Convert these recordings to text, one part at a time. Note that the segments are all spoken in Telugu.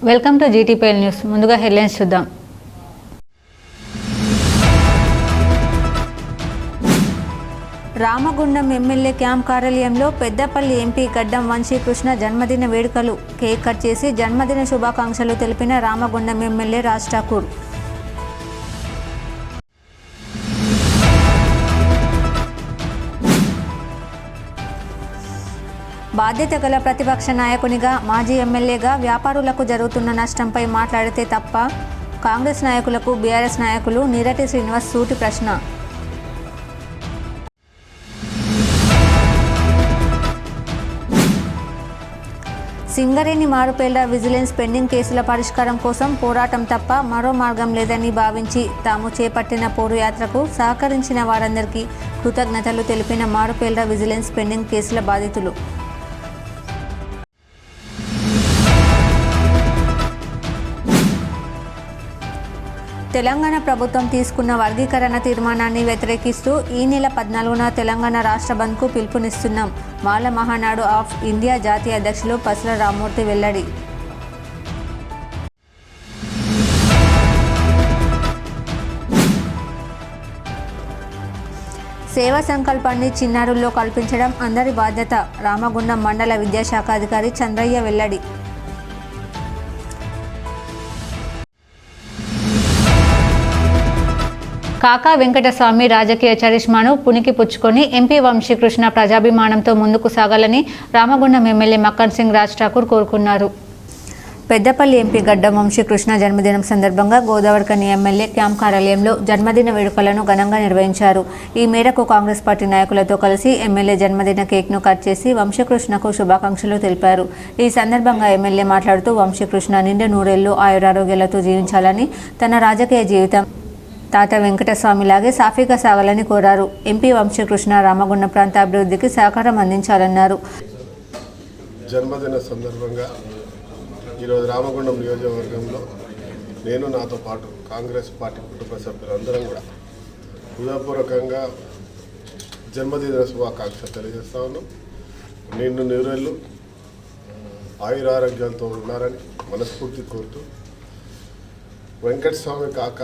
Welcome to GTPL news. ముందుగా హెడ్లైన్స్ చూద్దాం. రామగుండం ఎమ్మెల్యే క్యాంప్ కార్యాలయంలో పెద్దపల్లి ఎంపీ గడ్డం వంశీకృష్ణ జన్మదిన వేడుకలు. కేక్ కట్ చేసి జన్మదిన శుభాకాంక్షలు తెలిపిన రామగుండం ఎమ్మెల్యే రాజ్ ఠాకూర్. బాధ్యత గల ప్రతిపక్ష నాయకునిగా, మాజీ ఎమ్మెల్యేగా వ్యాపారులకు జరుగుతున్న నష్టంపై మాట్లాడితే తప్ప కాంగ్రెస్ నాయకులకు బీఆర్ఎస్ నాయకులు నీరటి శ్రీనివాస్ సూటి ప్రశ్న. సింగరేణి మారుపేళ్ల విజిలెన్స్ పెండింగ్ కేసుల పరిష్కారం కోసం పోరాటం తప్ప మరో మార్గం లేదని భావించి తాము చేపట్టిన పోరు యాత్రకు సహకరించిన వారందరికీ కృతజ్ఞతలు తెలిపిన మారుపేళ్ల విజిలెన్స్ పెండింగ్ కేసుల బాధితులు. తెలంగాణ ప్రభుత్వం తీసుకున్న వర్గీకరణ తీర్మానాన్ని వ్యతిరేకిస్తూ ఈ నెల 14న తెలంగాణ రాష్ట్ర బంద్కు పిలుపునిస్తున్నాం. మాల మహానాడు ఆఫ్ ఇండియా జాతీయ అధ్యక్షులు పసల రామ్మూర్తి వెల్లడి. సేవా సంకల్పాన్ని చిన్నారుల్లో కల్పించడం అందరి బాధ్యత. రామగుండం మండల విద్యాశాఖ అధికారి చంద్రయ్య వెల్లడి. కాకా వెంకటస్వామి రాజకీయ చరిష్మాను పునికి పుచ్చుకొని ఎంపీ వంశీకృష్ణ ప్రజాభిమానంతో ముందుకు సాగాలని రామగుండం ఎమ్మెల్యే మక్కన్ సింగ్ రాజ్ ఠాకూర్ కోరుకున్నారు. పెద్దపల్లి ఎంపీ గడ్డం వంశీకృష్ణ జన్మదినం సందర్భంగా గోదావరిఖని ఎమ్మెల్యే క్యాంప్ కార్యాలయంలో జన్మదిన వేడుకలను ఘనంగా నిర్వహించారు. ఈ మేరకు కాంగ్రెస్ పార్టీ నాయకులతో కలిసి ఎమ్మెల్యే జన్మదిన కేక్ను కట్ చేసి వంశీకృష్ణకు శుభాకాంక్షలు తెలిపారు. ఈ సందర్భంగా ఎమ్మెల్యే మాట్లాడుతూ వంశీకృష్ణ నిండు నూరేళ్లు ఆయురారోగ్యాలతో జీవించాలని, తన రాజకీయ జీవితం తాత వెంకటస్వామిలాగే సాఫీగా సాగాలని కోరారు. ఎంపీ వంశీకృష్ణ రామగుండం ప్రాంత అభివృద్ధికి సహకారం అందించాలన్నారు. జన్మదిన సందర్భంగా ఈరోజు రామగుండం నియోజకవర్గంలో నేను, నాతో పాటు కాంగ్రెస్ పార్టీ కుటుంబ సభ్యులందరం కూడా హృదయపూర్వకంగా జన్మదిన శుభాకాంక్షలు తెలియజేస్తా ఉన్నాం. నిన్ను నూరేళ్ళు ఆయురారోగ్యాలతో ఉన్నారని మనస్ఫూర్తి కోరుతూ, వెంకటస్వామి కాక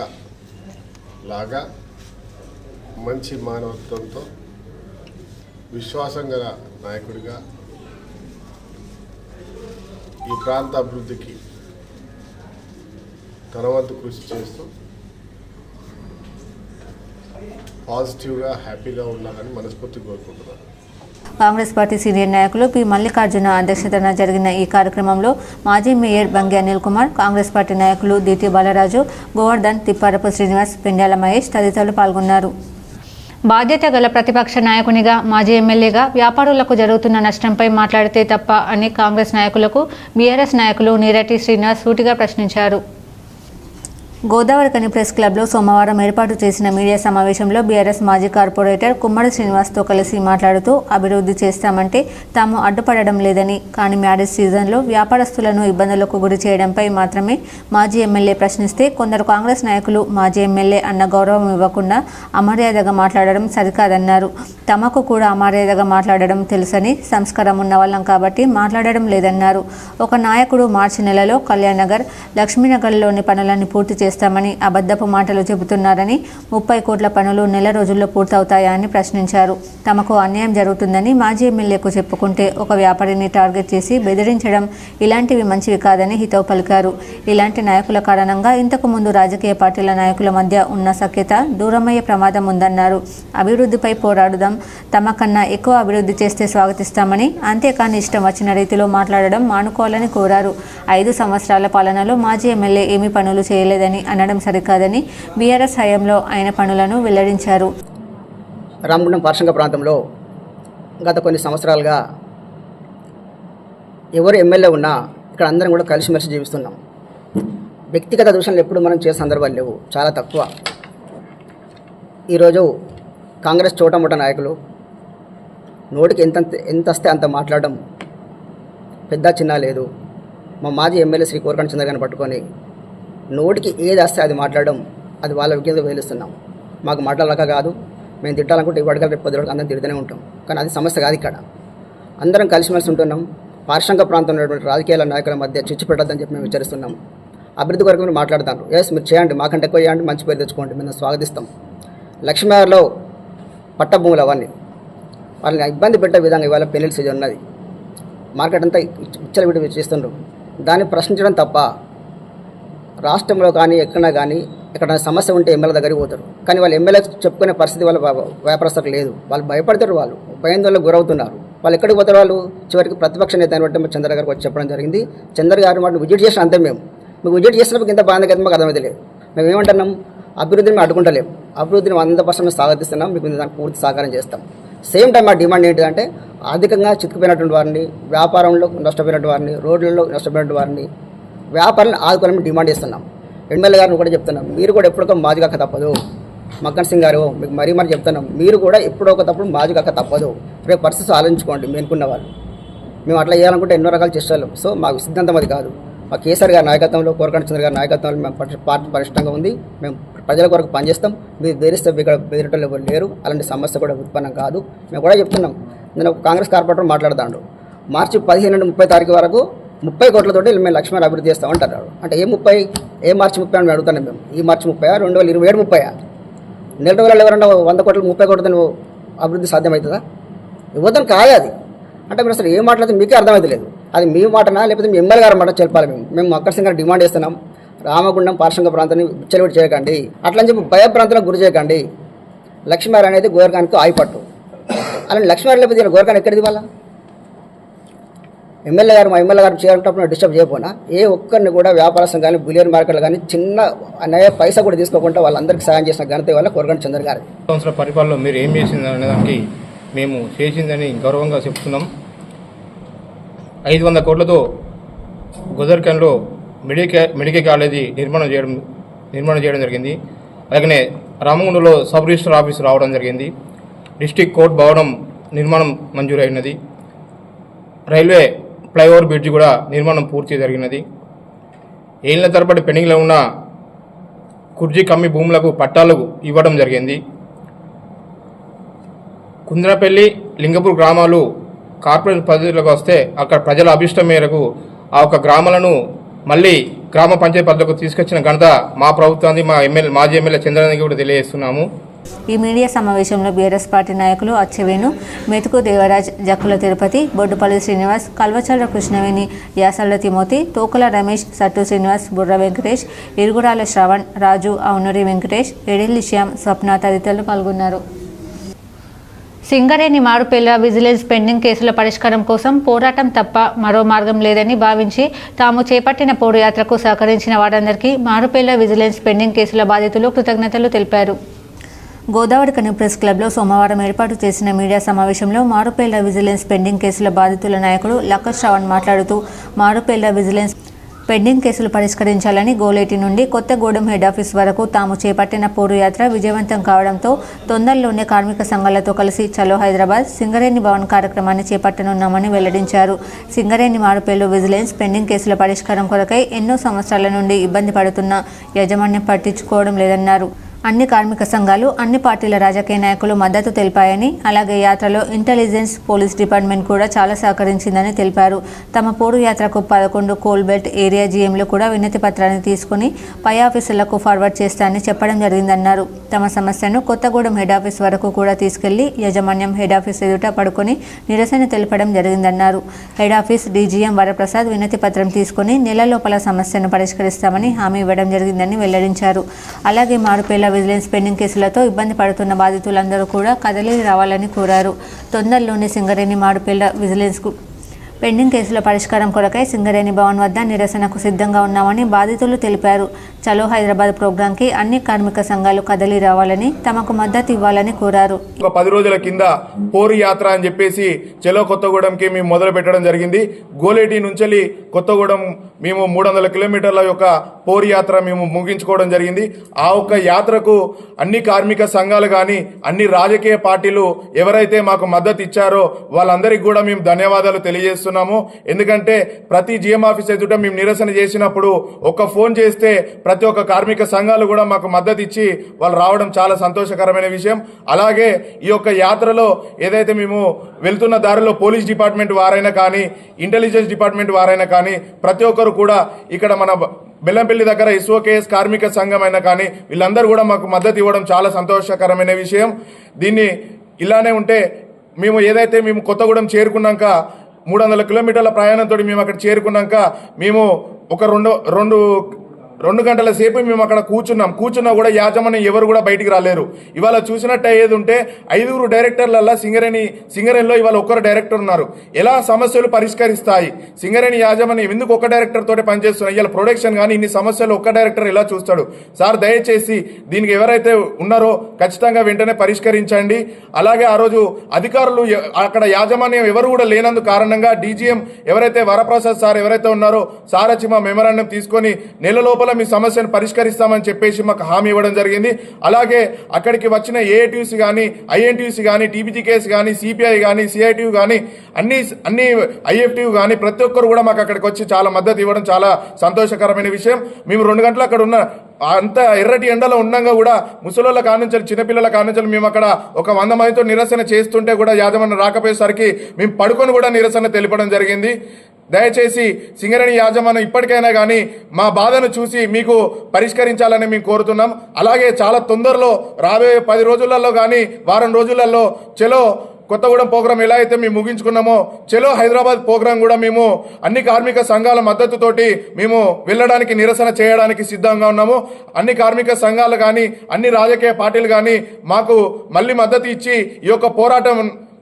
లాగా మంచి మానవత్వంతో విశ్వాసం గల నాయకుడిగా ఈ ప్రాంత అభివృద్ధికి తన వంతు కృషి చేస్తూ పాజిటివ్గా హ్యాపీగా ఉండాలని మనస్ఫూర్తి కోరుకుంటున్నాను. కాంగ్రెస్ పార్టీ సీనియర్ నాయకులు పి మల్లికార్జున అధ్యక్షతన జరిగిన ఈ కార్యక్రమంలో మాజీ మేయర్ బంగి అనిల్ కుమార్, కాంగ్రెస్ పార్టీ నాయకులు దీటి బాలరాజు, గోవర్ధన్, తిప్పారపు శ్రీనివాస్, పెండ్యాల మహేష్ తదితరులు పాల్గొన్నారు. బాధ్యత గల ప్రతిపక్ష నాయకునిగా, మాజీ ఎమ్మెల్యేగా వ్యాపారులకు జరుగుతున్న నష్టంపై మాట్లాడితే తప్ప అని కాంగ్రెస్ నాయకులకు బీఆర్ఎస్ నాయకులు నీరటి శ్రీనివాస్ సూటిగా ప్రశ్నించారు. గోదావరిఖని ప్రెస్ క్లబ్లో సోమవారం ఏర్పాటు చేసిన మీడియా సమావేశంలో బీఆర్ఎస్ మాజీ కార్పొరేటర్ కుమ్మడి శ్రీనివాస్తో కలిసి మాట్లాడుతూ, అభివృద్ధి చేస్తామంటే తాము అడ్డుపడడం లేదని, కానీ మ్యారేజ్ సీజన్లో వ్యాపారస్తులను ఇబ్బందులకు గురి చేయడంపై మాత్రమే మాజీ ఎమ్మెల్యే ప్రశ్నిస్తే కొందరు కాంగ్రెస్ నాయకులు మాజీ ఎమ్మెల్యే అన్న గౌరవం ఇవ్వకుండా అమర్యాదగా మాట్లాడడం సరికాదన్నారు. తమకు కూడా అమర్యాదగా మాట్లాడడం తెలుసని, సంస్కారం ఉన్న వాళ్ళం కాబట్టి మాట్లాడడం లేదన్నారు. ఒక నాయకుడు మార్చి నెలలో కళ్యాణ్ నగర్, లక్ష్మీనగర్లోని పనులన్నీ పూర్తి చేస్తామని అబద్ధపు మాటలు చెబుతున్నారని, 30 కోట్ల పనులు నెల రోజుల్లో పూర్తవుతాయా అని ప్రశ్నించారు. తమకు అన్యాయం జరుగుతుందని మాజీ ఎమ్మెల్యేకు చెప్పుకుంటే ఒక వ్యాపారిని టార్గెట్ చేసి బెదిరించడం ఇలాంటివి మంచివి కాదని హితవు పలికారు. ఇలాంటి నాయకుల కారణంగా ఇంతకు ముందు రాజకీయ పార్టీల నాయకుల మధ్య ఉన్న సఖ్యత దూరమయ్యే ప్రమాదం ఉందన్నారు. అభివృద్ధిపై పోరాడుదాం, తమకన్నా ఎక్కువ అభివృద్ధి చేస్తే స్వాగతిస్తామని, అంతేకాని ఇష్టం వచ్చిన రీతిలో మాట్లాడడం మానుకోవాలని కోరారు. 5 సంవత్సరాల పాలనలో మాజీ ఎమ్మెల్యే ఏమీ పనులు చేయలేదని అనడం సరికాదని బీఆర్ఎస్ హయాంలో ఆయన పనులను వెల్లడించారు. రామగుండం పారిశ్రామిక ప్రాంతంలో గత కొన్ని సంవత్సరాలుగా ఎవరు ఎమ్మెల్యే ఉన్నా ఇక్కడ అందరం కూడా కలిసిమెలిసి జీవిస్తున్నాం. వ్యక్తిగత దూషణలు ఎప్పుడు మనం చేసే సందర్భాలు లేవు, చాలా తక్కువ. ఈరోజు కాంగ్రెస్ చోటమోట నాయకులు నోటికి ఎంత వస్తే అంత మాట్లాడడం పెద్ద చిన్న లేదు. మా మాజీ ఎమ్మెల్యే శ్రీ కోరకంటి చంద్రగారిని పట్టుకొని నోటికి ఏది వస్తే అది మాట్లాడడం, అది వాళ్ళ విజ్ఞత వేలుస్తున్నాం. మాకు మాట్లాడలేక కాదు, మేము తిట్టాలనుకుంటే ఇవాడిగా రేపు 10 రోజులు అందరం తిడుతూనే ఉంటాం. కానీ అది సమస్య కాదు. ఇక్కడ అందరం కలిసిమెలిసి ఉంటున్నాం. పారిశ్రామిక ప్రాంతంలో ఉన్నటువంటి రాజకీయాల నాయకుల మధ్య చిచ్చు పెట్టద్దని చెప్పి మేము హెచ్చరిస్తున్నాం. అభివృద్ధి కొరకు మీరు మాట్లాడతాను, ఎస్ మీరు చేయండి, మాకంటే ఎక్కువ చేయండి, మంచి పేరు తెచ్చుకోండి, మేము స్వాగతిస్తాం. లక్ష్మీనగర్లో పట్టభూములు అవన్నీ వాళ్ళని ఇబ్బంది పెట్టే విధంగా ఇవాళ పెళ్లి సీజన్ ఉన్నది, మార్కెట్ అంతా విచ్చలవిడి చేస్తుండ్రు. దాన్ని ప్రశ్నించడం తప్ప రాష్ట్రంలో కానీ ఎక్కడైనా కానీ ఎక్కడ సమస్య ఉంటే ఎమ్మెల్యే దగ్గరికి పోతారు, కానీ వాళ్ళు ఎమ్మెల్యే చెప్పుకునే పరిస్థితి వాళ్ళ వ్యాపారస్తులకు లేదు. వాళ్ళు భయపడతారు, వాళ్ళు భయాందోళనకు గురవుతున్నారు. వాళ్ళు ఎక్కడికి పోతారు? వాళ్ళు చివరికి ప్రతిపక్ష నేత అని బట్టి చంద్ర గారికి వచ్చి చెప్పడం జరిగింది. చంద్ర గారు మాట విజిట్ చేసిన అంతే, మేము మీకు విజిట్ చేసినప్పుడు ఇంత బాధ కదా మాకు అర్థమైతే లేదు. మేము ఏమంటున్నాం, అభివృద్ధిని మేము అడ్డుకుంటలేము, అభివృద్ధిని 100% స్వాగతిస్తున్నాం, మీకు దానికి పూర్తి సహకారం చేస్తాం. సేమ్ టైం మా డిమాండ్ ఏంటిదంటే ఆర్థికంగా చిక్కుపోయినటువంటి వారిని, వ్యాపారంలో నష్టపోయినటువంటి వారిని, రోడ్లలో నష్టపోయినటువంటి వారిని, వ్యాపారాలను ఆదుకోవాలని డిమాండ్ చేస్తున్నాం. ఎమ్మెల్యే గారిని కూడా చెప్తున్నాం, మీరు కూడా ఎప్పుడొక మాజీగాక తప్పదు. మక్కన్ సింగ్ గారు మీకు మరీ చెప్తున్నాం, మీరు కూడా ఎప్పుడో ఒక తప్పుడు మాజీగాక తప్పదు. రేపు పరిస్థితి ఆలోచించుకోండి. మేనుకున్న వాళ్ళు మేము అట్లా చేయాలనుకుంటే ఎన్నో రకాలు చేస్తాం. సో మాకు సిద్ధాంతం అది కాదు. మా కేసీఆర్ గారి నాయకత్వంలో, కోరకంటి చంద్ర గారి నాయకత్వంలో మేము పార్టీ పరిష్టంగా ఉంది. మేము ప్రజల కొరకు పనిచేస్తాం. మీరు బెదిరిస్తే ఇక్కడ బెదిరటం ఎవరు లేరు, అలాంటి సమస్య కూడా ఉత్పన్నం కాదు. మేము కూడా చెప్తున్నాం. నేను కాంగ్రెస్ కార్పొరేటర్ మాట్లాడుతాడు, మార్చి 15 నుండి 30 తారీఖు వరకు 30 కోట్లతోటి మేము లక్ష్మీనగర్ అభివృద్ధి చేస్తామంటారు. అంటే ఏ మార్చి 30 అని అడుగుతాను మేము. ఈ మార్చి 30, 2027 30 నెల రోజులు ఎవరన్నా 100 కోట్లు 30 కోట్లతో అభివృద్ధి సాధ్యమవుతుందా? ఇవ్వదని కాదు అది. అంటే మీరు అసలు ఏం మాట్లాడితే మీకే అర్థమవుతలేదు. అది మీ మాటనా లేకపోతే మీ ఎమ్మెల్యే గారి మాట చెప్పాలి. మేము మక్కన్ సింగ్ గారు డిమాండ్ చేస్తున్నాం, రామగుండం పారిశ్రామిక ప్రాంతాన్ని విచ్చలవిడి చేయకండి, అట్లని చెప్పి భయప్రాంతాలకు గురి చేయకండి. లక్ష్మీనగర్ అనేది గోరకానికి ఆయిపట్టు. అలాంటి లక్ష్మీనగర్ లేకపోతే గోరకాన్ని ఎక్కడిది వాళ్ళ ఎమ్మెల్యే గారు? మా ఎమ్మెల్యే గారు చేరేటప్పుడు డిస్టర్బ్ చేయకపోయినా ఏ ఒక్కరిని కూడా వ్యాపారస్తులు కానీ, బులియన్ మార్కెట్లు కానీ చిన్న అన్నయ్య పైసా కూడా తీసుకోకుండా వాళ్ళందరికీ సాయం చేసిన ఘనత వల్ల కోరకంటి చంద్ర గారు. సంవత్సర పరిపాలనలో మీరు ఏం చేసింది అనే దానికి మేము చేసిందని గౌరవంగా చెప్తున్నాం. 500 కోట్లతో గోదర్ఖన్లో మెడికల్ కాలేజీ నిర్మాణం చేయడం జరిగింది. అలాగనే రామగుండంలో సబ్ రిజిస్టర్ ఆఫీస్ రావడం జరిగింది. డిస్ట్రిక్ట్ కోర్టు భవనం నిర్మాణం మంజూరైనది. రైల్వే ఫ్లైఓవర్ బ్రిడ్జి కూడా నిర్మాణం పూర్తి జరిగినది. ఏళ్ల తరబడి పెండింగ్లో ఉన్న కుర్జీ కమ్మి భూములకు పట్టాలు ఇవ్వడం జరిగింది. కుందరపల్లి, లింగపూర్ గ్రామాలు కార్పొరేట్ పద్ధతిలోకి వస్తే అక్కడ ప్రజల అభిష్టం మేరకు ఆ ఒక గ్రామాలను మళ్ళీ గ్రామ పంచాయతీ పద్ధతిలోకి తీసుకొచ్చిన ఘనత మా ప్రభుత్వాన్ని, మాజీ ఎమ్మెల్యే చంద్రబాబు కూడా తెలియజేస్తున్నాము. ఈ మీడియా సమావేశంలో బీఆర్ఎస్ పార్టీ నాయకులు అచ్చెవేణు, మెతుకు దేవరాజ్, జక్కుల తిరుపతి, బొడ్డుపల్లి శ్రీనివాస్, కల్వచర్ల కృష్ణవేణి, యాసల్ల తిమోతి, తోకల రమేష్, సట్టు శ్రీనివాస్, బుర్ర వెంకటేష్, ఇరుగురాల శ్రవణ్, రాజు, అవునూరి వెంకటేష్, ఎడిల్లి శ్యామ్, స్వప్న తదితరులు పాల్గొన్నారు. సింగరేణి మారుపేళ్ల విజిలెన్స్ పెండింగ్ కేసుల పరిష్కారం కోసం పోరాటం తప్ప మరో మార్గం లేదని భావించి తాము చేపట్టిన పోరుయాత్రకు సహకరించిన వారందరికీ మారుపేళ్ల విజిలెన్స్ పెండింగ్ కేసుల బాధితులు కృతజ్ఞతలు తెలిపారు. గోదావరి కని ప్రెస్ క్లబ్లో సోమవారం ఏర్పాటు చేసిన మీడియా సమావేశంలో మారుపేళ్ల విజిలెన్స్ పెండింగ్ కేసుల బాధితుల నాయకుడు లక్క శ్రవణ్ మాట్లాడుతూ మారుపేళ్ల విజిలెన్స్ పెండింగ్ కేసులు పరిష్కరించాలని గోలేటి నుండి కొత్తగూడెం హెడ్ ఆఫీస్ వరకు తాము చేపట్టిన పోరుయాత్ర విజయవంతం కావడంతో తొందరలోనే కార్మిక సంఘాలతో కలిసి చలో హైదరాబాద్ సింగరేణి భవన్ కార్యక్రమాన్ని చేపట్టనున్నామని వెల్లడించారు. సింగరేణి మారుపేళ్లు విజిలెన్స్ పెండింగ్ కేసుల పరిష్కారం కొరకై ఎన్నో సంవత్సరాల నుండి ఇబ్బంది పడుతున్న యాజమాన్యం పట్టించుకోవడం లేదన్నారు. అన్ని కార్మిక సంఘాలు, అన్ని పార్టీల రాజకీయ నాయకులు మద్దతు తెలిపాయని, అలాగే యాత్రలో ఇంటెలిజెన్స్, పోలీస్ డిపార్ట్మెంట్ కూడా చాలా సహకరించిందని తెలిపారు. తమ పోరు యాత్రకు 11 కోల్బెల్ట్ ఏరియా జీఎంలు కూడా వినతి పత్రాన్ని తీసుకుని పై ఆఫీసులకు ఫార్వర్డ్ చేస్తారని చెప్పడం జరిగిందన్నారు. తమ సమస్యను కొత్తగూడెం హెడ్ ఆఫీస్ వరకు కూడా తీసుకెళ్లి యాజమాన్యం హెడ్ ఆఫీస్ ఎదుట పడుకొని నిరసన తెలపడం జరిగిందన్నారు. హెడ్ ఆఫీస్ డీజీఎం వరప్రసాద్ వినతి పత్రం తీసుకుని నెల లోపల సమస్యను పరిష్కరిస్తామని హామీ ఇవ్వడం జరిగిందని వెల్లడించారు. అలాగే మారుపేళ్ల విజిలెన్స్ పెండింగ్ కేసులతో ఇబ్బంది పడుతున్న బాధితులందరూ కూడా కదలి రావాలని కోరారు. తొందరలోనే సింగరేణి మారుపేళ్ల విజిలెన్స్ పెండింగ్ కేసుల పరిష్కారం కొరకై సింగరేణి భవన్ వద్ద నిరసనకు సిద్ధంగా ఉన్నామని బాధితులు తెలిపారు. చలో హైదరాబాద్ ప్రోగ్రాంకి అన్ని కార్మిక సంఘాలు కదలి రావాలని, తమకు మద్దతు ఇవ్వాలని కోరారు. 10 రోజుల కింద పోరు యాత్ర అని చెప్పేసి చలో కొత్తగూడెంకి మేము మొదలు పెట్టడం జరిగింది. గోలేటి నుంచి కొత్తగూడెం మేము 300 కిలోమీటర్ల యొక్క పోరు యాత్ర మేము ముగించుకోవడం జరిగింది. ఆ ఒక్క యాత్రకు అన్ని కార్మిక సంఘాలు కానీ, అన్ని రాజకీయ పార్టీలు ఎవరైతే మాకు మద్దతు ఇచ్చారో వాళ్ళందరికీ కూడా మేము ధన్యవాదాలు తెలియజేస్తున్నాం. చేస్తున్నాము. ఎందుకంటే ప్రతి జిఎం ఆఫీస్ ఎదుట మేము నిరసన చేసినప్పుడు ఒక ఫోన్ చేస్తే ప్రతి ఒక్క కార్మిక సంఘాలు కూడా మాకు మద్దతు ఇచ్చి వాళ్ళు రావడం చాలా సంతోషకరమైన విషయం. అలాగే ఈ యొక్క యాత్రలో ఏదైతే మేము వెళ్తున్న దారిలో పోలీస్ డిపార్ట్మెంట్ వారైనా కానీ, ఇంటెలిజెన్స్ డిపార్ట్మెంట్ వారైనా కానీ ప్రతి ఒక్కరు కూడా ఇక్కడ మన బెల్లంపల్లి దగ్గర ఎస్ఓకేఎస్ కార్మిక సంఘం అయినా కానీ వీళ్ళందరూ కూడా మాకు మద్దతు ఇవ్వడం చాలా సంతోషకరమైన విషయం. దీన్ని ఇలానే ఉంటే మేము కొత్తగూడెం చేరుకున్నాక 300 కిలోమీటర్ల ప్రయాణంతో మేము అక్కడ చేరుకున్నాక మేము ఒక రెండు గంటల సేపు మేము అక్కడ కూర్చున్నా కూడా యాజమాన్యం ఎవరు కూడా బయటికి రాలేరు. ఇవాళ చూసినట్టు అయ్యేది ఉంటే 5 డైరెక్టర్లలో సింగరేణిలో ఇవాళ ఒక్కరు డైరెక్టర్ ఉన్నారు. ఎలా సమస్యలు పరిష్కరిస్తాయి? సింగరేణి యాజమాన్యం ఎందుకు ఒక్క డైరెక్టర్ తోటే పనిచేస్తున్నాయి? ఇవాళ ప్రొడక్షన్ కానీ ఇన్ని సమస్యలు ఒక్క డైరెక్టర్ ఎలా చూస్తాడు? సార్ దయచేసి దీనికి ఎవరైతే ఉన్నారో ఖచ్చితంగా వెంటనే పరిష్కరించండి. అలాగే ఆ రోజు అధికారులు అక్కడ యాజమాన్యం ఎవరు కూడా లేనందుకు కారణంగా డీజీఎం ఎవరైతే వరప్రసాద్ సార్ ఎవరైతే ఉన్నారో సార్ వచ్చి మా మెమరాండం తీసుకొని నెల లోపల మీ సమస్యను పరిష్కరిస్తామని చెప్పేసి మాకు హామీ ఇవ్వడం జరిగింది. అలాగే అక్కడికి వచ్చిన ఏఐటీయూసీ కానీ, ఐఎన్టీయూసీ కానీ, టీబీజీకేఎస్ కానీ, సిపిఐ కానీ, సిఐటియు కానీ అన్ని ఐఎఫ్టీయు కానీ ప్రతి ఒక్కరు కూడా మాకు అక్కడికి వచ్చి చాలా మద్దతు ఇవ్వడం చాలా సంతోషకరమైన విషయం. మేము 2 గంటలు అక్కడ ఉన్న అంత ఎర్రటి ఎండలో ఉండగా కూడా ముసలోళ్ళ కానుంచాలి, చిన్నపిల్లల కానుంచాలి మేము అక్కడ ఒక 100 మందితో నిరసన చేస్తుంటే కూడా యాజమాన్యం రాకపోయేసరికి మేము పడుకొని కూడా నిరసన తెలిపడం జరిగింది. దయచేసి సింగరేణి యాజమాన్యం ఇప్పటికైనా కానీ మా బాధను చూసి మీకు పరిష్కరించాలని మేము కోరుతున్నాం. అలాగే చాలా తొందరలో రాబోయే 10 రోజులలో కానీ వారం రోజులలో చలో కొత్తగూడెం ప్రోగ్రాం ఎలా అయితే మేము ముగించుకున్నామో చలో హైదరాబాద్ ప్రోగ్రాం కూడా మేము అన్ని కార్మిక సంఘాల మద్దతుతోటి మేము వెళ్ళడానికి నిరసన చేయడానికి సిద్ధంగా ఉన్నాము. అన్ని కార్మిక సంఘాలు కానీ అన్ని రాజకీయ పార్టీలు కానీ మాకు మళ్ళీ మద్దతు ఇచ్చి ఈ యొక్క పోరాటం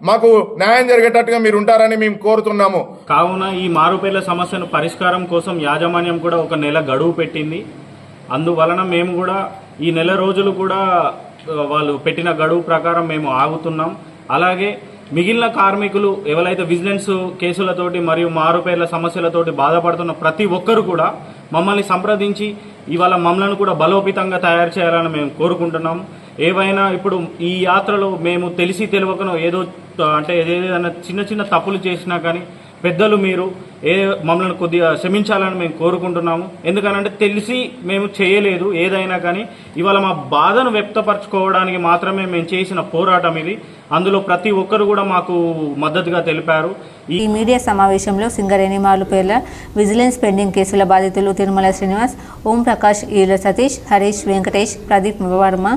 మాకు న్యాయం జరిగేటట్టుగా మీరు ఉంటారని మేము కోరుతున్నాము. కావున ఈ మారుపేర్ల సమస్యను పరిష్కారం కోసం యాజమాన్యం కూడా ఒక నెల గడువు పెట్టింది. అందువలన మేము కూడా ఈ నెల రోజులు కూడా వాళ్ళు పెట్టిన గడువు ప్రకారం మేము ఆగుతున్నాం. అలాగే మిగిలిన కార్మికులు ఎవరైతే విజిలెన్స్ కేసులతోటి మరియు మారుపేర్ల సమస్యలతోటి బాధపడుతున్న ప్రతి ఒక్కరు కూడా మమ్మల్ని సంప్రదించి ఇవాళ మమ్మల్ని కూడా బలోపేతంగా తయారు చేయాలని మేము కోరుకుంటున్నాం. ఏవైనా ఇప్పుడు ఈ యాత్రలో మేము తెలిసి తెలియకనో ఏదైనా చిన్న తప్పులు చేసినా కానీ పెద్దలు మీరు మమ్మల్ని కొద్దిగా క్షమించాలని మేము కోరుకుంటున్నాము. ఎందుకనంటే తెలిసి మేము చేయలేదు ఏదైనా కానీ ఇవాళ మా బాధను వ్యక్తపరచుకోవడానికి మాత్రమే మేము చేసిన పోరాటం ఇది. అందులో ప్రతి ఒక్కరు కూడా మాకు మద్దతుగా తెలిపారు. ఈ మీడియా సమావేశంలో సింగరేణి మారుపేర్ల విజిలెన్స్ పెండింగ్ కేసుల బాధితులు తిరుమల శ్రీనివాస్, ఓం ప్రకాష్, ఈల సతీష్, హరీష్, వెంకటేష్, ప్రదీప్ వర్మ,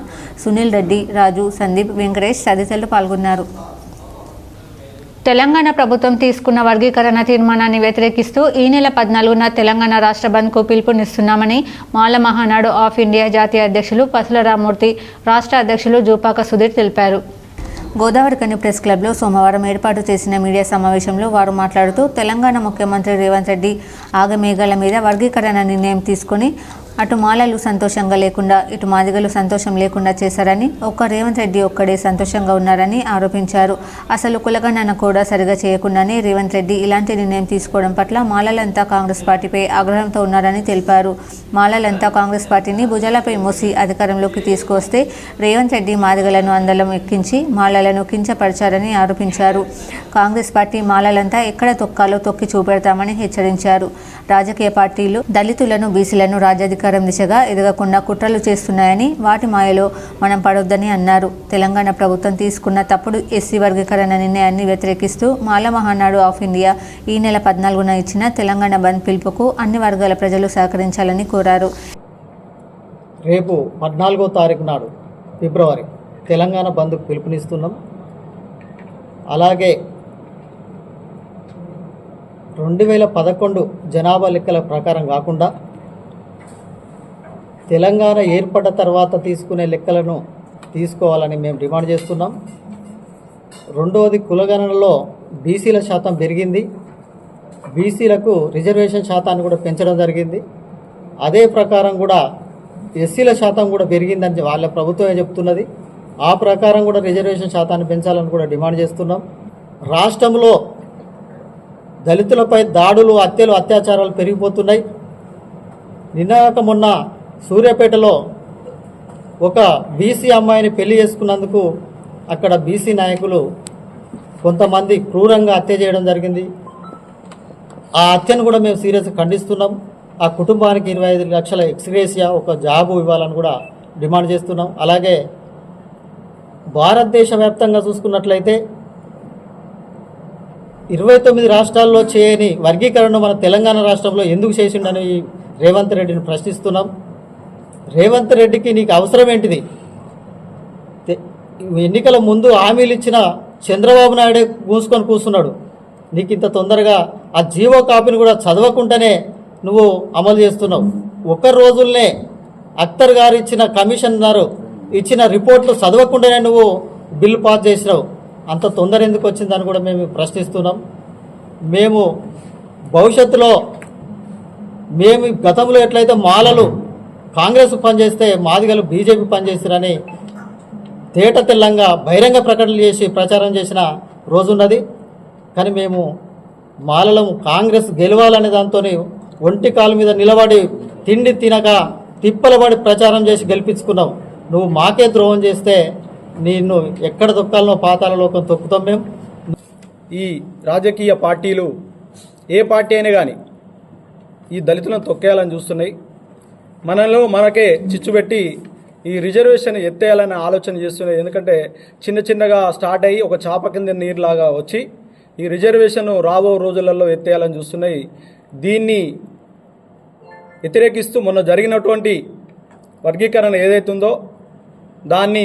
సునీల్ రెడ్డి, రాజు, సందీప్, వెంకటేష్ తదితరులు పాల్గొన్నారు. తెలంగాణ ప్రభుత్వం తీసుకున్న వర్గీకరణ తీర్మానాన్ని వ్యతిరేకిస్తూ ఈ నెల 14న తెలంగాణ రాష్ట్ర బంద్కు పిలుపునిస్తున్నామని మాల మహానాడు ఆఫ్ ఇండియా జాతీయ అధ్యక్షులు పసుల రామ్మూర్తి, రాష్ట్ర అధ్యక్షులు జూపాక సుధీర్ తెలిపారు. గోదావరికని ప్రెస్ క్లబ్లో సోమవారం ఏర్పాటు చేసిన మీడియా సమావేశంలో వారు మాట్లాడుతూ తెలంగాణ ముఖ్యమంత్రి రేవంత్ రెడ్డి ఆగమేఘాల మీద వర్గీకరణ నిర్ణయం తీసుకుని అటు మాలలు సంతోషంగా లేకుండా ఇటు మాదిగలు సంతోషం లేకుండా చేశారని, ఒక్క రేవంత్ రెడ్డి ఒక్కడే సంతోషంగా ఉన్నారని ఆరోపించారు. అసలు కులగణన కూడా సరిగా చేయకుండానే రేవంత్ రెడ్డి ఇలాంటి నిర్ణయం తీసుకోవడం పట్ల మాలలంతా కాంగ్రెస్ పార్టీపై ఆగ్రహంతో ఉన్నారని తెలిపారు. మాలలంతా కాంగ్రెస్ పార్టీని భుజాలపై మోసి అధికారంలోకి తీసుకువస్తే రేవంత్ రెడ్డి మాదిగలను అందలం ఎక్కించి మాలలను కించపరిచారని ఆరోపించారు. కాంగ్రెస్ పార్టీ మాలలంతా ఎక్కడ తొక్కాలో తొక్కి చూపెడతామని హెచ్చరించారు. రాజకీయ పార్టీలు దళితులను, బీసీలను రాజ్యాధికారం దిశగా ఎదగకుండా కుట్రలు చేస్తున్నాయని, వాటి మాయలో మనం పడొద్దని అన్నారు. తెలంగాణ ప్రభుత్వం తీసుకున్న తప్పుడు ఎస్సీ వర్గీకరణ నిర్ణయాన్ని వ్యతిరేకిస్తూ మాల మహానాడు ఆఫ్ ఇండియా ఈ నెల 14న ఇచ్చిన తెలంగాణ బంద్ పిలుపుకు అన్ని వర్గాల ప్రజలు సహకరించాలని కోరారు. రేపు 14వ తారీఖు నాడు ఫిబ్రవరి తెలంగాణ బంద్కు పిలుపునిస్తున్నాం. అలాగే 2011 జనాభా లెక్కల ప్రకారం కాకుండా తెలంగాణ ఏర్పడ్డ తర్వాత తీసుకునే లెక్కలను తీసుకోవాలని మేము డిమాండ్ చేస్తున్నాం. రెండవది, కులగణనలో బీసీల శాతం పెరిగింది, బీసీలకు రిజర్వేషన్ శాతాన్ని కూడా పెంచడం జరిగింది. అదే ప్రకారం కూడా ఎస్సీల శాతం కూడా పెరిగిందని వాళ్ళ ప్రభుత్వమే చెప్తున్నది. ఆ ప్రకారం కూడా రిజర్వేషన్ శాతాన్ని పెంచాలని కూడా డిమాండ్ చేస్తున్నాం. రాష్ట్రంలో దళితులపై దాడులు, హత్యలు, అత్యాచారాలు పెరిగిపోతున్నాయి. నిన్నగాక మొన్న సూర్యాపేటలో ఒక బీసీ అమ్మాయిని పెళ్లి చేసుకున్నందుకు అక్కడ బీసీ నాయకులు కొంతమంది క్రూరంగా హత్య చేయడం జరిగింది. ఆ హత్యను కూడా మేము సీరియస్గా ఖండిస్తున్నాం. ఆ కుటుంబానికి 25 లక్షల ఎక్స్గ్రేషియా, ఒక జాబు ఇవ్వాలని కూడా డిమాండ్ చేస్తున్నాం. అలాగే భారతదేశ వ్యాప్తంగా చూసుకున్నట్లయితే 29 రాష్ట్రాల్లో చేయని వర్గీకరణ మన తెలంగాణ రాష్ట్రంలో ఎందుకు చేసిండని రేవంత్ రెడ్డిని ప్రశ్నిస్తున్నాం. రేవంత్ రెడ్డికి నీకు అవసరం ఏంటిది? ఎన్నికల ముందు హామీలు ఇచ్చిన చంద్రబాబు నాయుడే మూసుకొని కూర్చున్నాడు. నీకు ఇంత తొందరగా ఆ జీవో కాపీని కూడా చదవకుండానే నువ్వు అమలు చేస్తున్నావు. ఒక్క రోజుల్నే అఖ్తర్ గారు ఇచ్చిన కమిషనర్ ఇచ్చిన రిపోర్ట్లు చదవకుండానే నువ్వు బిల్లు పాస్ చేసినావు. అంత తొందర ఎందుకు వచ్చిందని కూడా మేము ప్రశ్నిస్తున్నాం. మేము భవిష్యత్తులో మేము గతంలో ఎట్లయితే మాలలు కాంగ్రెస్ పనిచేస్తే మాదిగలు బీజేపీ పనిచేస్తారని తేట తెల్లంగా బహిరంగ ప్రకటనలు చేసి ప్రచారం చేసిన రోజున్నది. కానీ మేము మాలలం కాంగ్రెస్ గెలవాలనే దాంతో ఒంటి కాలు మీద నిలబడి తిండి తినక తిప్పలబడి ప్రచారం చేసి గెలిపించుకున్నాం. నువ్వు మాకే ద్రోహం చేస్తే నిన్ను ఎక్కడ తొక్కాలనో పాతాళలోకం తొక్కుతాం మేము. ఈ రాజకీయ పార్టీలు ఏ పార్టీ అయినా కానీ ఈ దళితులను తొక్కేయాలని చూస్తున్నాయి. మనలో మనకే చిచ్చుపెట్టి ఈ రిజర్వేషన్ ఎత్తేయాలని ఆలోచన చేస్తున్నాయి. ఎందుకంటే చిన్నగా స్టార్ట్ అయ్యి ఒక చాప కింద నీరులాగా వచ్చి ఈ రిజర్వేషన్ రాబో రోజులలో ఎత్తేయాలని చూస్తున్నాయి. దీన్ని వ్యతిరేకిస్తూ మొన్న జరిగినటువంటి వర్గీకరణ ఏదైతుందో దాన్ని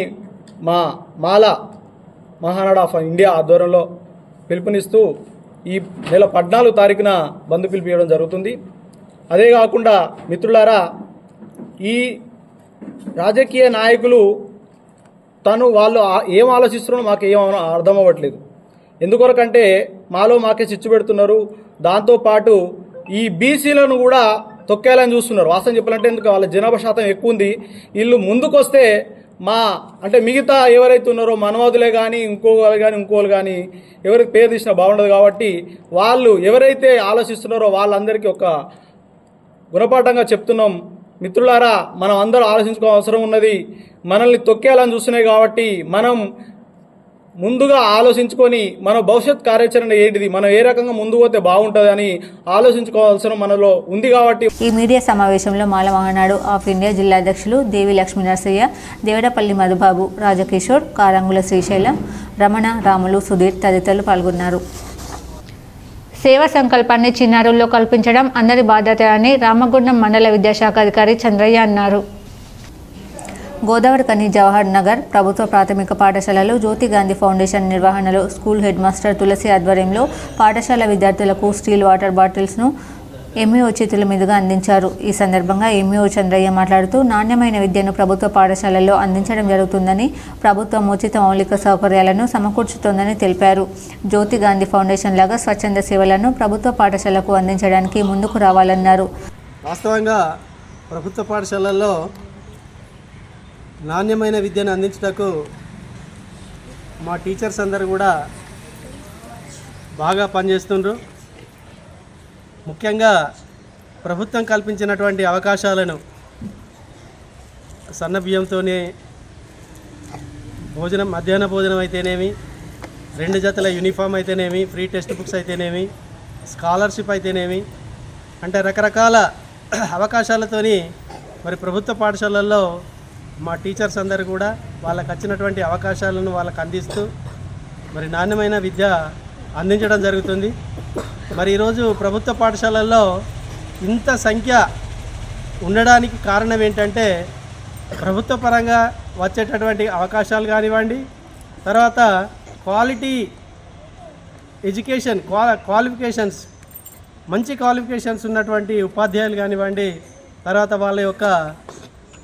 మాల మహానాడు ఆఫ్ ఇండియా ఆధ్వర్యంలో పిలుపునిస్తూ ఈ నెల 14 తారీఖున బంద్ పిలిపియడం జరుగుతుంది. అదే కాకుండా మిత్రులారా, ఈ రాజకీయ నాయకులు వాళ్ళు ఏం ఆలోచిస్తున్నారో మాకు ఏం అర్థం అవ్వట్లేదు. ఎందుకొరకంటే మాలో మాకే చిచ్చు పెడుతున్నారు. దాంతోపాటు ఈ బీసీలను కూడా తొక్కేయాలని చూస్తున్నారు. వాస్తవం చెప్పాలంటే ఎందుకు వాళ్ళ జనాభా శాతం ఎక్కువ ఉంది. వీళ్ళు ముందుకొస్తే అంటే మిగతా ఎవరైతే ఉన్నారో మనవాదులే కానీ ఇంకోళ్ళు కానీ ఎవరికి పేరు తీసినా బాగుండదు. కాబట్టి వాళ్ళు ఎవరైతే ఆలోచిస్తున్నారో వాళ్ళందరికీ ఒక గుణపాఠంగా చెప్తున్నాం. మిత్రులారా, మనం అందరూ ఆలోచించుకోవాల్సిన అవసరం ఉన్నది. మనల్ని తొక్కేయాలని చూస్తున్నాయి కాబట్టి మనం ముందుగా ఆలోచించుకొని మన భవిష్యత్ కార్యాచరణ ఏంటిది, మనం ఏ రకంగా ముందు పోతే బాగుంటుంది అని ఆలోచించుకోవాల్సిన మనలో ఉంది. కాబట్టి ఈ మీడియా సమావేశంలో మాల మహానాడు ఆఫ్ ఇండియా జిల్లా అధ్యక్షులు దేవి లక్ష్మీ నరసయ్య, దేవడపల్లి మధుబాబు, రాజకిషోర్, కారంగుల శ్రీశైలం, రమణ, రాములు, సుధీర్ తదితరులు పాల్గొన్నారు. సేవా సంకల్పాన్ని చిన్నారుల్లో కల్పించడం అందరి బాధ్యత అని రామగుండం మండల విద్యాశాఖ అధికారి చంద్రయ్య అన్నారు. గోదావరికని జవహర్ నగర్ ప్రభుత్వ ప్రాథమిక పాఠశాలలో జ్యోతి గాంధీ ఫౌండేషన్ నిర్వహణలో స్కూల్ హెడ్ మాస్టర్ తులసి ఆధ్వర్యంలో పాఠశాల విద్యార్థులకు స్టీల్ వాటర్ బాటిల్స్ను ఎంఈఓ చేతుల మీదుగా అందించారు. ఈ సందర్భంగా ఎంఈఓ చంద్రయ్య మాట్లాడుతూ నాణ్యమైన విద్యను ప్రభుత్వ పాఠశాలల్లో అందించడం జరుగుతుందని, ప్రభుత్వం ఉచిత మౌలిక సౌకర్యాలను సమకూర్చుతోందని తెలిపారు. జ్యోతి గాంధీ ఫౌండేషన్ లాగా స్వచ్ఛంద సేవలను ప్రభుత్వ పాఠశాలకు అందించడానికి ముందుకు రావాలన్నారు. వాస్తవంగా ప్రభుత్వ పాఠశాలల్లో నాణ్యమైన విద్యను అందించటకు మా టీచర్స్ అందరూ కూడా బాగా పనిచేస్తుండ్రు. ముఖ్యంగా ప్రభుత్వం కల్పించినటువంటి అవకాశాలను సన్న బియ్యంతోనే భోజనం, మధ్యాహ్న భోజనం అయితేనేమి, 2 జతల యూనిఫామ్ అయితేనేమి, ఫ్రీ టెక్స్ట్ బుక్స్ అయితేనేమి, స్కాలర్షిప్ అయితేనేమి, అంటే రకరకాల అవకాశాలతోని మరి ప్రభుత్వ పాఠశాలల్లో మా టీచర్స్ అందరూ కూడా వాళ్ళకు వచ్చినటువంటి అవకాశాలను వాళ్ళకు అందిస్తూ మరి నాణ్యమైన విద్య అందించడం జరుగుతుంది. మరి ఈరోజు ప్రభుత్వ పాఠశాలల్లో ఇంత సంఖ్య ఉండడానికి కారణం ఏంటంటే ప్రభుత్వ పరంగా వచ్చేటటువంటి అవకాశాలు కానివ్వండి, తర్వాత క్వాలిటీ ఎడ్యుకేషన్ క్వాలిఫికేషన్స్, మంచి క్వాలిఫికేషన్స్ ఉన్నటువంటి ఉపాధ్యాయులు కానివ్వండి, తర్వాత వాళ్ళ యొక్క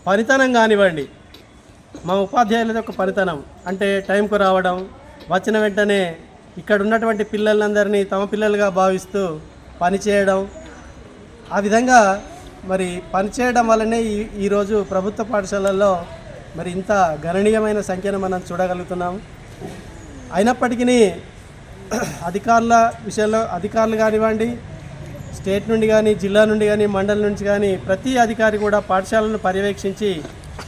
పనితనం కానివ్వండి. మా ఉపాధ్యాయులది ఒక పనితనం అంటే టైంకు రావడం, వచ్చిన వెంటనే ఇక్కడ ఉన్నటువంటి పిల్లలందరినీ తమ పిల్లలుగా భావిస్తూ పనిచేయడం, ఆ విధంగా మరి పనిచేయడం వల్లనే ఈరోజు ప్రభుత్వ పాఠశాలల్లో మరి ఇంత గణనీయమైన సంఖ్యను మనం చూడగలుగుతున్నాము. అయినప్పటికీ అధికారుల విషయంలో అధికారులు కానివ్వండి, స్టేట్ నుండి కానీ, జిల్లా నుండి కానీ, మండలం నుంచి కానీ ప్రతి అధికారి కూడా పాఠశాలను పర్యవేక్షించి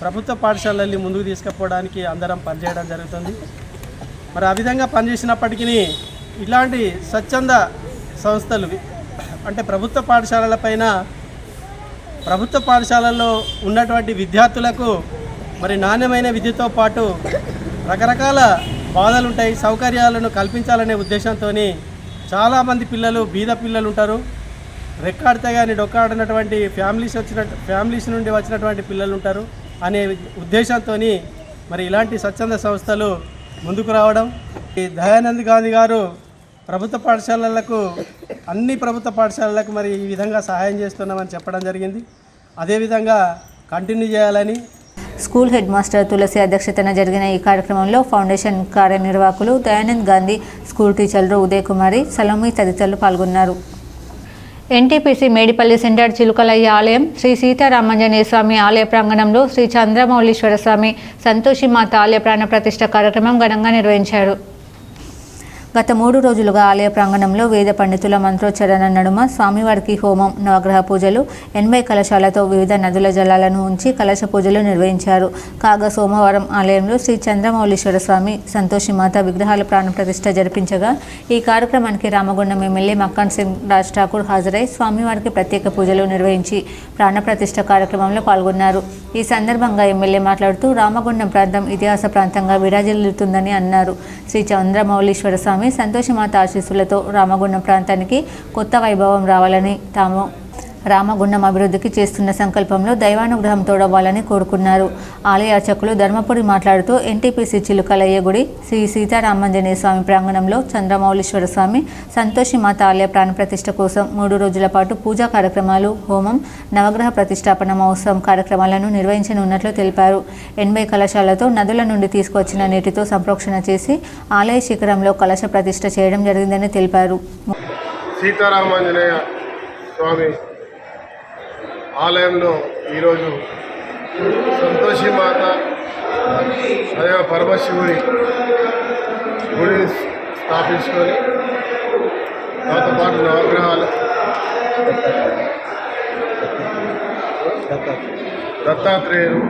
ప్రభుత్వ పాఠశాలల్ని ముందుకు తీసుకుపోవడానికి అందరం పనిచేయడం జరుగుతుంది. మరి ఆ విధంగా పనిచేసినప్పటికీ ఇలాంటి స్వచ్ఛంద సంస్థలు అంటే ప్రభుత్వ పాఠశాలలపైన ప్రభుత్వ పాఠశాలల్లో ఉన్నటువంటి విద్యార్థులకు మరి నాణ్యమైన విద్యతో పాటు రకరకాల బాధలు ఉంటాయి, సౌకర్యాలను కల్పించాలనే ఉద్దేశంతో చాలామంది పిల్లలు బీద పిల్లలు ఉంటారు. రెక్కాడితే కానీ డొక్కాడినటువంటి ఫ్యామిలీస్ నుండి వచ్చినటువంటి పిల్లలు ఉంటారు అనే ఉద్దేశంతో మరి ఇలాంటి స్వచ్ఛంద సంస్థలు ముందుకు రావడం. ఈ దయానంద్ గాంధీ గారు ప్రభుత్వ పాఠశాలలకు అన్ని ప్రభుత్వ పాఠశాలలకు మరి ఈ విధంగా సహాయం చేస్తున్నామని చెప్పడం జరిగింది. అదేవిధంగా కంటిన్యూ చేయాలని. స్కూల్ హెడ్ మాస్టర్ తులసి అధ్యక్షతన జరిగిన ఈ కార్యక్రమంలో ఫౌండేషన్ కార్యనిర్వాహకులు దయానంద్ గాంధీ, స్కూల్ టీచర్లు ఉదయ్ కుమారి, సలోమి తదితరులు పాల్గొన్నారు. ఎన్టీపీసీ మేడిపల్లి సెంటర్ చిలుకలయ్య ఆలయం, శ్రీ సీతారామాంజనేయ స్వామి ఆలయ ప్రాంగణంలో శ్రీ చంద్రమౌళీశ్వర స్వామి సంతోషి మాత ఆలయ ప్రాణ ప్రతిష్ఠ కార్యక్రమం ఘనంగా నిర్వహించారు. గత 3 రోజులుగా ఆలయ ప్రాంగణంలో వేద పండితుల మంత్రోచ్చరణ నడుమ స్వామివారికి హోమం, నవగ్రహ పూజలు, 80 కలశాలతో వివిధ నదుల జలాలను ఉంచి కలశ పూజలు నిర్వహించారు. కాగా సోమవారం ఆలయంలో శ్రీ చంద్రమౌళీశ్వర స్వామి, సంతోషిమాత విగ్రహాల ప్రాణప్రతిష్ఠ జరిపించగా ఈ కార్యక్రమానికి రామగుండం ఎమ్మెల్యే మక్కన్ సింగ్ రాజ్ ఠాకూర్ హాజరై స్వామివారికి ప్రత్యేక పూజలు నిర్వహించి ప్రాణప్రతిష్ఠ కార్యక్రమంలో పాల్గొన్నారు. ఈ సందర్భంగా ఎమ్మెల్యే మాట్లాడుతూ రామగుండం ప్రాంతం ఇతిహాస ప్రాంతంగా విరాజిల్లుతుందని అన్నారు. శ్రీ చంద్రమౌళీశ్వర స్వామి సంతోషిమాత ఆశీస్సులతో రామగుండం ప్రాంతానికి కొత్త వైభవం రావాలని, తాము రామగుండం అభివృద్ధికి చేస్తున్న సంకల్పంలో దైవానుగ్రహం తోడవ్వాలని కోరుకున్నారు. ఆలయ అర్చకులు ధర్మపురి మాట్లాడుతూ ఎన్టీపీసీ చిలుకలయ్య గుడి, శ్రీ సీతారామాంజనేయ స్వామి ప్రాంగణంలో చంద్రమౌళీశ్వర స్వామి, సంతోషిమాత ఆలయ ప్రాణప్రతిష్ఠ కోసం 3 రోజుల పాటు పూజా కార్యక్రమాలు, హోమం, నవగ్రహ ప్రతిష్టాపన మహోత్సవం కార్యక్రమాలను నిర్వహించనున్నట్లు తెలిపారు. 80 కలశాలతో నదుల నుండి తీసుకొచ్చిన నీటితో సంప్రోక్షణ చేసి ఆలయ శిఖరంలో కలశ ప్రతిష్ఠ చేయడం జరిగిందని తెలిపారు. సీతారామాంజనేయ స్వామి ఆలయంలో ఈరోజు సంతోషి మాత అదే పరమశివుడి గుడిని స్థాపించుకొని దాంతో పాటు నవగ్రహాలు, దత్తాత్రేయులు,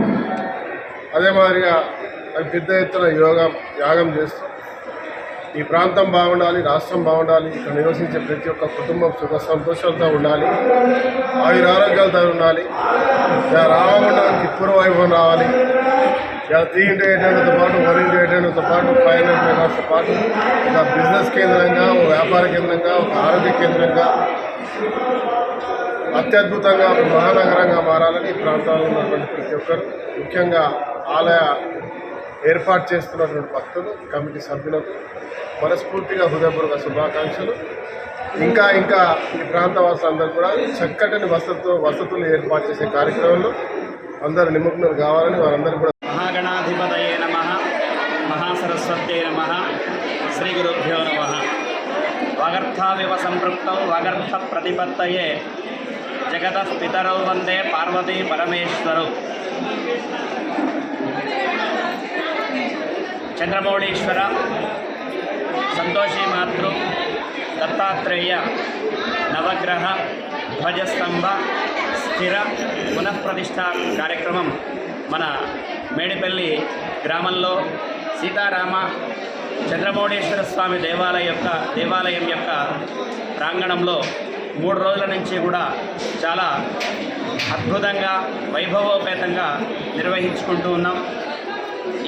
అదే మాదిరిగా అవి పెద్ద ఎత్తున యాగం చేస్తూ ఈ ప్రాంతం బాగుండాలి, రాష్ట్రం బాగుండాలి, ఇక్కడ నివసించే ప్రతి ఒక్క కుటుంబం సుఖ సంతోషాలతో ఉండాలి, ఆరోగ్యాలతో ఉండాలి, రామగుండానికి పూర్వవైభవం రావాలి. 3 into 800తో పాటు 1 into 800తో పాటు 500 మెగాస్తో పాటు ఒక బిజినెస్ కేంద్రంగా, ఒక వ్యాపార కేంద్రంగా, ఒక ఆరోగ్య కేంద్రంగా అత్యద్భుతంగా ఒక మహానగరంగా మారాలని ఈ ప్రాంతాల్లో ఉన్నటువంటి ప్రతి ఒక్కరు, ముఖ్యంగా ఆలయ ఏర్పాటు చేస్తున్నటువంటి భక్తులు, కమిటీ సభ్యులకు మనస్ఫూర్తిగా హృదయపూర్వక శుభాకాంక్షలు. ఇంకా ఈ ప్రాంత వాసులందరూ కూడా చక్కటి వసతులు ఏర్పాటు చేసే కార్యక్రమంలో అందరూ నిమగ్నం కావాలని వారందరూ కూడా. మహాగణాధిపతయే నమః, మహాసరస్వత్యై నమః, శ్రీ గురుభ్యో నమః. వాగర్థావివ సంపృక్తౌ వాగర్థ ప్రతిపత్తయే జగతః పితరౌ వందే పార్వతీ పరమేశ్వరౌ. చంద్రమౌళీశ్వర, సంతోషి మాతృ, దత్తాత్రేయ నవగ్రహ ధ్వజస్తంభ స్థిర పునఃప్రతిష్ఠా కార్యక్రమం మన మేడిపల్లి గ్రామంలో సీతారామ చంద్రమౌళీశ్వర స్వామి దేవాలయం యొక్క ప్రాంగణంలో 3 రోజుల నుంచి కూడా చాలా అద్భుతంగా, వైభవోపేతంగా నిర్వహించుకుంటూ ఉన్నాం.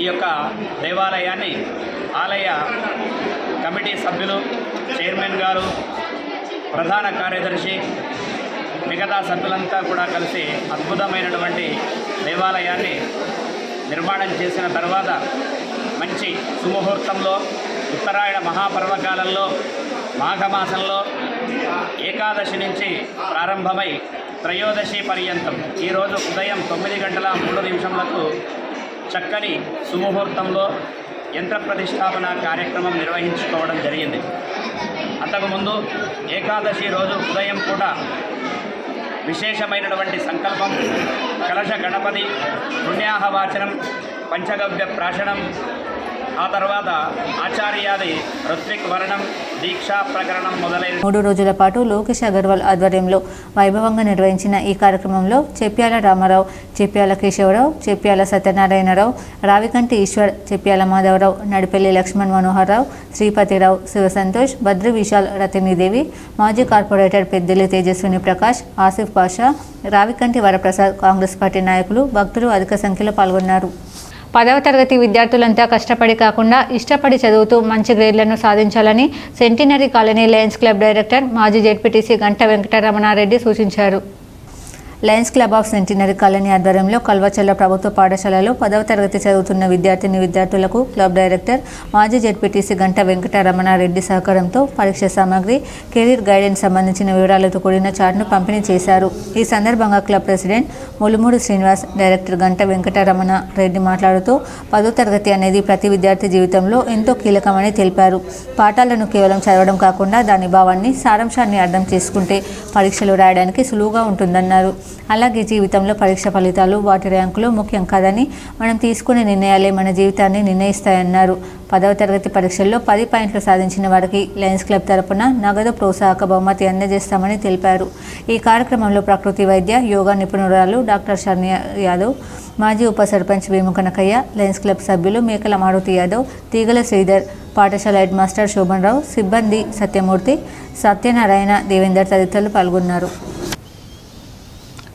ఈ యొక్క దేవాలయాన్ని ఆలయ కమిటీ సభ్యులు, చైర్మన్ గారు, ప్రధాన కార్యదర్శి, మిగతా సభ్యులంతా కూడా కలిసి అద్భుతమైనటువంటి దేవాలయాన్ని నిర్మాణం చేసిన తర్వాత మంచి సుముహూర్తంలో ఉత్తరాయణ మహాపర్వకాలంలో మాఘమాసంలో ఏకాదశి నుంచి ప్రారంభమై త్రయోదశి పర్యంతం ఈరోజు ఉదయం 9:03 చక్కని సుముహూర్తంలో యంత్ర ప్రతిష్టాపన కార్యక్రమం నిర్వహించుకోవడం జరిగింది. అంతకుముందు ఏకాదశి రోజు ఉదయం కూడా విశేషమైనటువంటి సంకల్పం, కలశ గణపతి పుణ్యాహవాచనం, పంచగవ్య ప్రాశనం, ఆ తర్వాత ఆచార్యాది ఋత్విక్ వర్ణం, దీక్షా ప్రకరణం మొదలైన 3 రోజుల పాటు లోకేష్ అగర్వాల్ ఆధ్వర్యంలో వైభవంగా నిర్వహించిన ఈ కార్యక్రమంలో చెప్యాల రామారావు, చెప్యాల కేశవరావు, చెప్యాల సత్యనారాయణరావు, రావికంటి ఈశ్వర్, చెప్యాల మాధవరావు, నడిపెల్లి లక్ష్మణ్ మనోహర్రావు, శ్రీపతిరావు, శివసంతోష్, బద్రి విశాల్, రతినిదేవి, మాజీ కార్పొరేటర్ పెద్దెల్లి తేజస్విని ప్రకాష్, ఆసిఫ్ పాషా, రావికంటి వరప్రసాద్, కాంగ్రెస్ పార్టీ నాయకులు, భక్తులు అధిక సంఖ్యలో పాల్గొన్నారు. 10వ తరగతి విద్యార్థులంతా కష్టపడి కాకుండా ఇష్టపడి చదువుతూ మంచి గ్రేడ్లను సాధించాలని centenary colony Lions club director మాజీ జెడ్పీటీసీ గంట వెంకటరమణారెడ్డి సూచించారు. Lions club of centenary colony ఆధ్వర్యంలో కల్వచల్ల ప్రభుత్వ పాఠశాలలో 10వ తరగతి చదువుతున్న విద్యార్థులకు క్లబ్ డైరెక్టర్ మాజీ జెడ్పీటీసీ గంట వెంకటరమణారెడ్డి సహకారంతో పరీక్ష సామాగ్రి, కెరీర్ గైడెన్స్ సంబంధించిన వివరాలతో కూడిన చార్ట్ను పంపిణీ చేశారు. ఈ సందర్భంగా club president Mulumudi Srinivas, director గంట వెంకటరమణారెడ్డి మాట్లాడుతూ 10వ తరగతి అనేది ప్రతి విద్యార్థి జీవితంలో ఎంతో కీలకమని తెలిపారు. పాఠాలను కేవలం చదవడం కాకుండా దాని భావాన్ని, సారాంశాన్ని అర్థం చేసుకుంటే పరీక్షలు రాయడానికి సులువుగా ఉంటుందన్నారు. అలాగే జీవితంలో పరీక్ష ఫలితాలు, వాటి ర్యాంకులు ముఖ్యం కాదని, మనం తీసుకునే నిర్ణయాలే మన జీవితాన్ని నిర్ణయిస్తాయన్నారు. 10వ తరగతి పరీక్షల్లో 10 పాయింట్లు సాధించిన వారికి లయన్స్ క్లబ్ తరపున నగదు ప్రోత్సాహక బహుమతి అందజేస్తామని తెలిపారు. ఈ కార్యక్రమంలో ప్రకృతి వైద్య, యోగా నిపుణురాలు డాక్టర్ షర్మియా యాదవ్, మాజీ ఉప సర్పంచ్ వేముకనకయ్య, లయన్స్ క్లబ్ సభ్యులు మేకల మారుతి యాదవ్, తీగల శ్రీధర్, పాఠశాల హెడ్ మాస్టర్ శోభన్ రావు, సిబ్బంది సత్యమూర్తి, సత్యనారాయణ, దేవేందర్ తదితరులు పాల్గొన్నారు.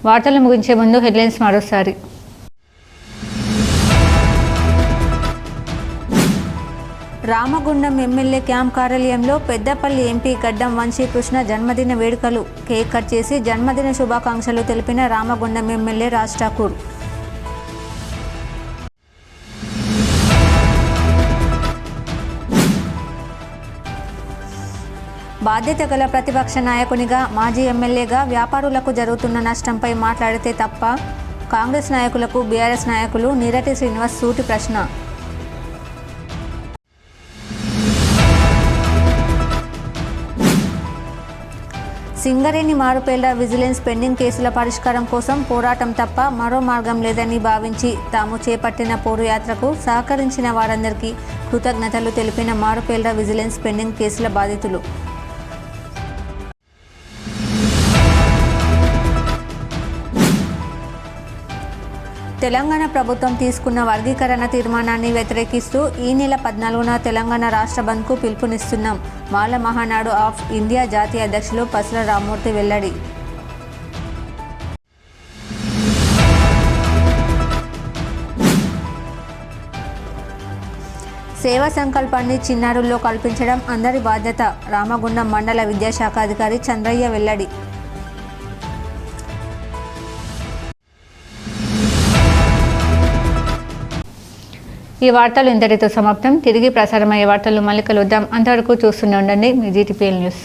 వార్తలు ముగించే ముందు హెడ్లైన్స్ మరోసారి. రామగుండం ఎమ్మెల్యే క్యాంప్ కార్యాలయంలో పెద్దపల్లి ఎంపీ గడ్డం వంశీకృష్ణ జన్మదిన వేడుకలు. కేక్ కట్ చేసి జన్మదిన శుభాకాంక్షలు తెలిపిన రామగుండం ఎమ్మెల్యే రాజ్ ఠాకూర్. బాధ్యత గల ప్రతిపక్ష నాయకునిగా, మాజీ ఎమ్మెల్యేగా వ్యాపారులకు జరుగుతున్న నష్టంపై మాట్లాడితే తప్ప? కాంగ్రెస్ నాయకులకు బీఆర్ఎస్ నాయకులు నీరటి శ్రీనివాస్ సూటి ప్రశ్న. సింగరేణి మారుపేళ్ల విజిలెన్స్ పెండింగ్ కేసుల పరిష్కారం కోసం పోరాటం తప్ప మరో మార్గం లేదని భావించి తాము చేపట్టిన పోరు యాత్రకు సహకరించిన వారందరికీ కృతజ్ఞతలు తెలిపిన మారుపేళ్ల విజిలెన్స్ పెండింగ్ కేసుల బాధితులు. తెలంగాణ ప్రభుత్వం తీసుకున్న వర్గీకరణ తీర్మానాన్ని వ్యతిరేకిస్తూ ఈ నెల 14న తెలంగాణ రాష్ట్ర బంద్కు పిలుపునిస్తున్నాం. మాల మహానాడు ఆఫ్ ఇండియా జాతీయ అధ్యక్షులు పసల రామ్మూర్తి వెల్లడి. సేవా సంకల్పాన్ని చిన్నారుల్లో కల్పించడం అందరి బాధ్యత. రామగుండం మండల విద్యాశాఖ అధికారి చంద్రయ్య వెల్లడి. ఈ వార్తలు ఇంతటితో సమాప్తం. తిరిగి ప్రసారమయ్యే వార్తలు మళ్ళీ కలుద్దాం. అంతవరకు చూస్తూనే ఉండండి మీ జీటీపీఎల్ న్యూస్.